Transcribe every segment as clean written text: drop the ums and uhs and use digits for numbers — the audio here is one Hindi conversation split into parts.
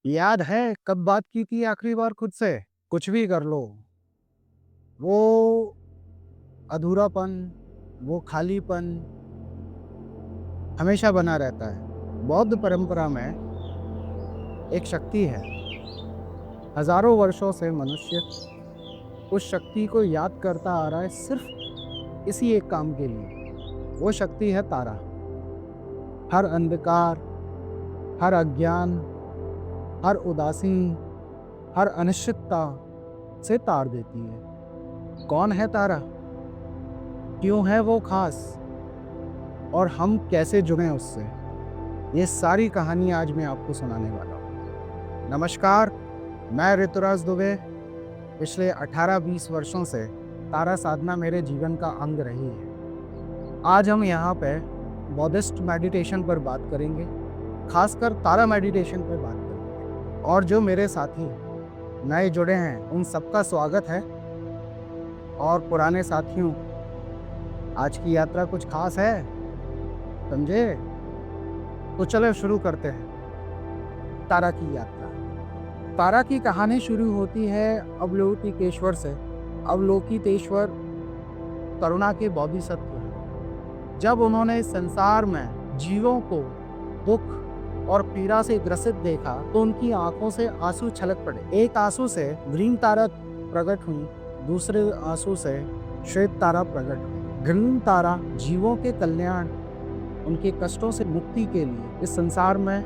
याद है कब बात की थी आखिरी बार खुद से? कुछ भी कर लो, वो अधूरापन, वो खालीपन हमेशा बना रहता है। बौद्ध परंपरा में एक शक्ति है, हजारों वर्षों से मनुष्य उस शक्ति को याद करता आ रहा है सिर्फ इसी एक काम के लिए। वो शक्ति है तारा। हर अंधकार, हर अज्ञान, हर उदासी, हर अनिश्चितता से तार देती है। कौन है तारा? क्यों है वो खास? और हम कैसे जुड़े उससे? ये सारी कहानी आज मैं आपको सुनाने वाला हूँ। नमस्कार, मैं ऋतुराज दुबे। पिछले 18-20 वर्षों से तारा साधना मेरे जीवन का अंग रही है। आज हम यहाँ पे बौद्धिस्ट मेडिटेशन पर बात करेंगे, खासकर तारा मेडिटेशन पर बात करेंगे। और जो मेरे साथी नए जुड़े हैं उन सबका स्वागत है। और पुराने साथियों, आज की यात्रा कुछ खास है, समझे? तो चलो शुरू करते हैं तारा की यात्रा। तारा की कहानी शुरू होती है अवलोकितेश्वर से। अवलोकितेश्वर करुणा के बोधिसत्व हैं। जब उन्होंने संसार में जीवों को दुख और पीड़ा से ग्रसित देखा तो उनकी आंखों से आंसू छलक पड़े। एक आंसू से ग्रीन तारा प्रकट हुई, दूसरे आंसू से श्वेत तारा प्रकट हुई। ग्रीन तारा जीवों के कल्याण, उनके कष्टों से मुक्ति के लिए इस संसार में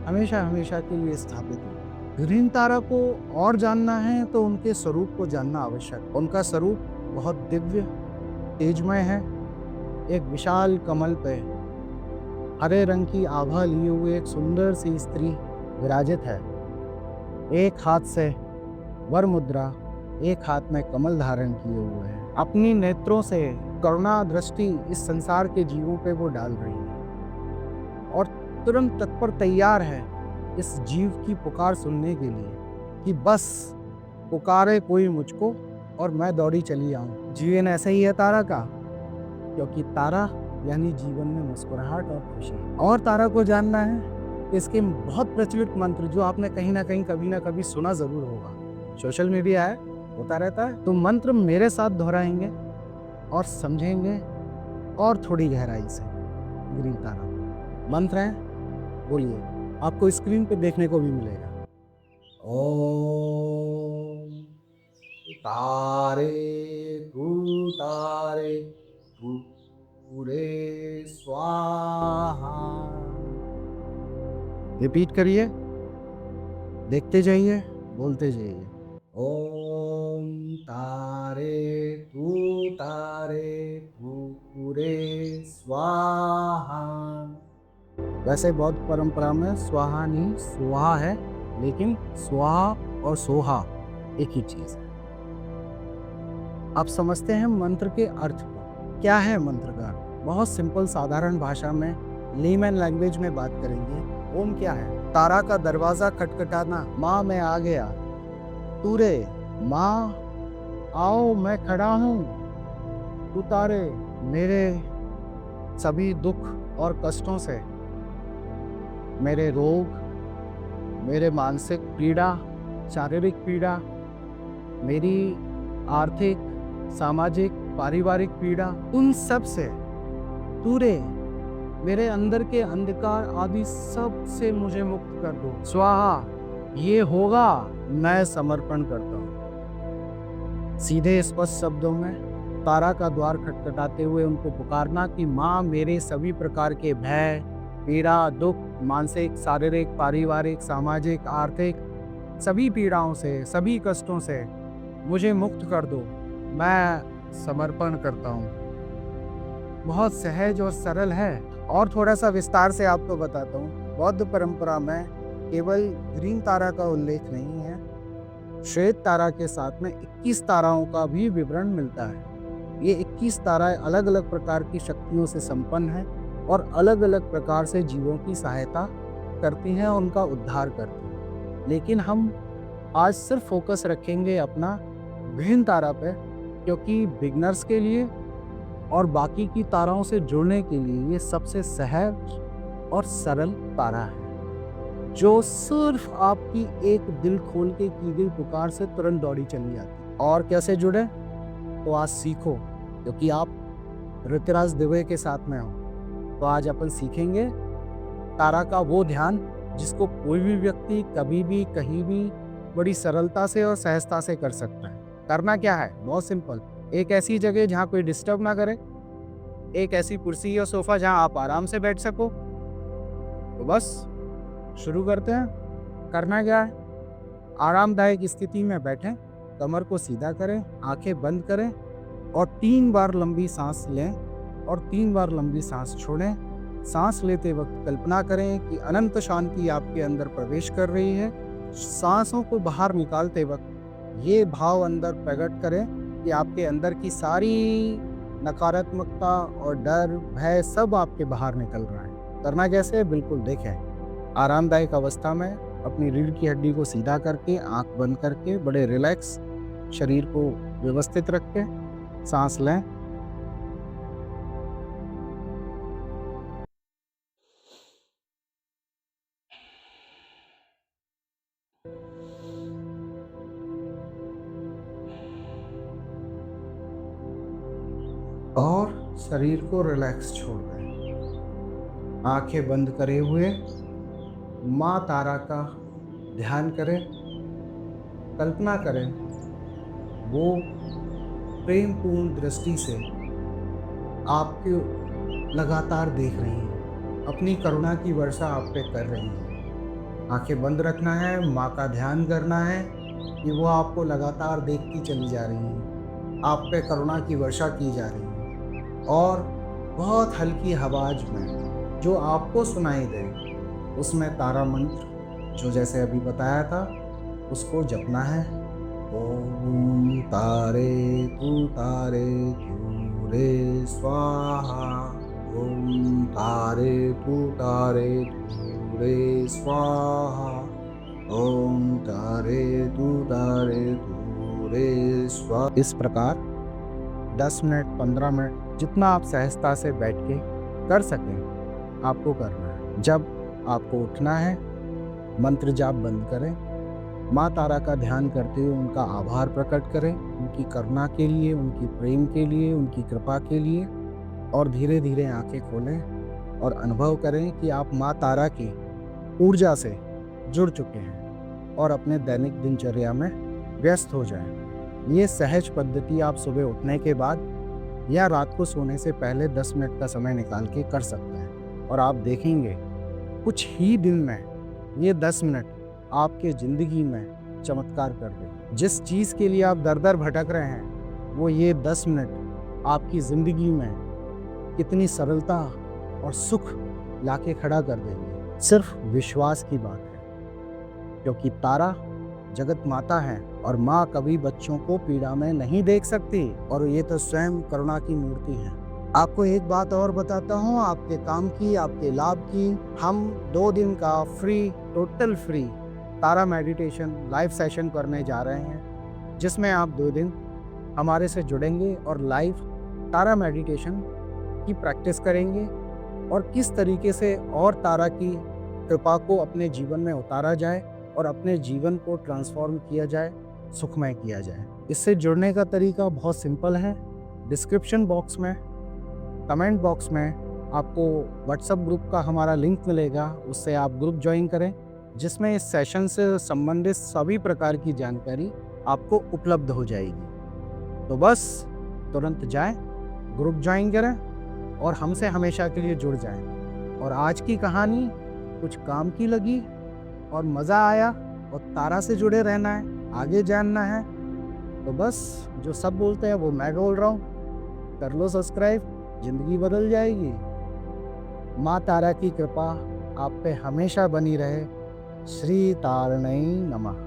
हमेशा हमेशा के लिए स्थापित हुई। ग्रीन तारा को और जानना है तो उनके स्वरूप को जानना आवश्यक। उनका स्वरूप बहुत दिव्य, तेजमय है। एक विशाल कमल पे हरे रंग की आभा लिए हुए एक सुंदर सी स्त्री विराजित है। एक हाथ से वर मुद्रा, एक हाथ में कमल धारण किए हुए है। अपनी नेत्रों से करुणा दृष्टि इस संसार के जीवों पे वो डाल रही है और तुरंत तत्पर तैयार है इस जीव की पुकार सुनने के लिए कि बस पुकारे कोई मुझको और मैं दौड़ी चली आऊं। जीवन ऐसा ही है तारा का, क्योंकि तारा यानी जीवन में मुस्कुराहट और खुशी। और तारा को जानना है, इसके बहुत प्रचलित मंत्र जो आपने कहीं ना कहीं कभी ना कभी सुना जरूर होगा, सोशल मीडिया है, होता रहता है। तो मंत्र मेरे साथ दोहराएंगे और समझेंगे और थोड़ी गहराई से ग्रीन तारा। मंत्र है, बोलिए, आपको स्क्रीन पे देखने को भी मिलेगा। ओम तारे तू पूरे स्वाहा। रिपीट करिए, देखते जाइए, बोलते जाइए। ओम तारे तू पूरे स्वाहा। वैसे बौद्ध परंपरा में स्वाहा नहीं स्वाहा है, लेकिन स्वाहा और सोहा एक ही चीज है। आप समझते हैं मंत्र के अर्थ को। क्या है मंत्र का अर्थ? बहुत सिंपल साधारण भाषा में, लेमैन लैंग्वेज में बात करेंगे। ओम क्या है? तारा का दरवाजा खटखटाना, माँ मैं आ गया। तूरे, माँ आओ मैं खड़ा हूँ। उतारे मेरे सभी दुख और कष्टों से, मेरे रोग, मेरे मानसिक पीड़ा, शारीरिक पीड़ा, मेरी आर्थिक, सामाजिक, पारिवारिक पीड़ा, उन सब से तूरे, मेरे अंदर के अंधकार आदि सब से मुझे मुक्त कर दो। स्वाहा, ये होगा, मैं समर्पण करता हूँ। सीधे स्पष्ट शब्दों में तारा का द्वार खटखटाते हुए उनको पुकारना कि माँ मेरे सभी प्रकार के भय, पीड़ा, दुख, मानसिक, शारीरिक, पारिवारिक, सामाजिक, आर्थिक सभी पीड़ाओं से, सभी कष्टों से मुझे मुक्त कर दो, मैं समर्पण करता हूँ। बहुत सहज और सरल है। और थोड़ा सा विस्तार से आपको बताता हूँ। बौद्ध परंपरा में केवल ग्रीन तारा का उल्लेख नहीं है, श्वेत तारा के साथ में 21 ताराओं का भी विवरण मिलता है। ये 21 ताराएं अलग अलग प्रकार की शक्तियों से संपन्न हैं और अलग अलग प्रकार से जीवों की सहायता करती हैं और उनका उद्धार करती हैं। लेकिन हम आज सिर्फ फोकस रखेंगे अपना ग्रीन तारा पे, क्योंकि बिगनर्स के लिए और बाकी की ताराओं से जुड़ने के लिए ये सबसे सहज और सरल तारा है। जो सिर्फ आपकी एक दिल खोल के की गई पुकार से तुरंत दौड़ी चली जाती। और कैसे जुड़े? तो आज सीखो, क्योंकि आप ऋतुराज दुबे के साथ में हो। तो आज अपन सीखेंगे तारा का वो ध्यान जिसको कोई भी व्यक्ति कभी भी कहीं भी बड़ी सरलता से और सहजता से कर सकता है। करना क्या है? बहुत सिंपल। एक ऐसी जगह जहाँ कोई डिस्टर्ब ना करे, एक ऐसी कुर्सी या सोफा जहाँ आप आराम से बैठ सको। तो बस शुरू करते हैं। करना क्या है? आरामदायक स्थिति में बैठें, कमर को सीधा करें, आंखें बंद करें और 3 बार लंबी सांस लें और 3 बार लंबी सांस छोड़ें। सांस लेते वक्त कल्पना करें कि अनंत शांति आपके अंदर प्रवेश कर रही है। सांसों को बाहर निकालते वक्त ये भाव अंदर प्रकट करें कि आपके अंदर की सारी नकारात्मकता और डर, भय सब आपके बाहर निकल रहा है। करना कैसे? बिल्कुल देखें। आरामदायक अवस्था में अपनी रीढ़ की हड्डी को सीधा करके, आंख बंद करके, बड़े रिलैक्स शरीर को व्यवस्थित रख के सांस लें। और शरीर को रिलैक्स छोड़ दें। आंखें बंद करे हुए माँ तारा का ध्यान करें। कल्पना करें वो प्रेम पूर्ण दृष्टि से आपको लगातार देख रही हैं, अपनी करुणा की वर्षा आप पे कर रही हैं। आंखें बंद रखना है, माँ का ध्यान करना है कि वो आपको लगातार देखती चली जा रही हैं, आप पे करुणा की वर्षा की जा रही है। और बहुत हल्की आवाज में जो आपको सुनाई दे, उसमें तारा मंत्र जो जैसे अभी बताया था उसको जपना है। ओम तारे तू रे स्वाहा, ओम तारे तू रे स्वाहा, ओम तारे तू रे स्वाहा। इस प्रकार 10 मिनट 15 मिनट जितना आप सहजता से बैठ के कर सकें आपको करना है। जब आपको उठना है, मंत्र जाप बंद करें, माँ तारा का ध्यान करते हुए उनका आभार प्रकट करें, उनकी करुणा के लिए, उनकी प्रेम के लिए, उनकी कृपा के लिए। और धीरे धीरे आंखें खोलें और अनुभव करें कि आप माँ तारा की ऊर्जा से जुड़ चुके हैं और अपने दैनिक दिनचर्या में व्यस्त हो जाएं। ये सहज पद्धति आप सुबह उठने के बाद या रात को सोने से पहले 10 मिनट का समय निकाल के कर सकते हैं। और आप देखेंगे कुछ ही दिन में ये 10 मिनट आपके ज़िंदगी में चमत्कार कर दें। जिस चीज़ के लिए आप दर दर भटक रहे हैं, वो ये 10 मिनट आपकी ज़िंदगी में कितनी सरलता और सुख लाके खड़ा कर देंगे। सिर्फ विश्वास की बात है, क्योंकि तारा जगत माता है और माँ कभी बच्चों को पीड़ा में नहीं देख सकती, और ये तो स्वयं करुणा की मूर्ति है। आपको एक बात और बताता हूँ, आपके काम की, आपके लाभ की, हम 2 दिन का फ्री, टोटल फ्री तारा मेडिटेशन लाइव सेशन करने जा रहे हैं, जिसमें आप 2 दिन हमारे से जुड़ेंगे और लाइव तारा मेडिटेशन की प्रैक्टिस करेंगे और किस तरीके से और तारा की कृपा को अपने जीवन में उतारा जाए और अपने जीवन को ट्रांसफॉर्म किया जाए, सुखमय किया जाए। इससे जुड़ने का तरीका बहुत सिंपल है। डिस्क्रिप्शन बॉक्स में, कमेंट बॉक्स में आपको व्हाट्सएप ग्रुप का हमारा लिंक मिलेगा, उससे आप ग्रुप ज्वाइन करें, जिसमें इस सेशन से संबंधित सभी प्रकार की जानकारी आपको उपलब्ध हो जाएगी। तो बस तुरंत जाएं, ग्रुप ज्वाइन करें और हमसे हमेशा के लिए जुड़ जाएं। और आज की कहानी कुछ काम की लगी और मज़ा आया और तारा से जुड़े रहना है, आगे जानना है, तो बस जो सब बोलते हैं वो मैं बोल रहा हूँ, कर लो सब्सक्राइब, ज़िंदगी बदल जाएगी। माँ तारा की कृपा आप पे हमेशा बनी रहे। श्री तारण्यै नमः।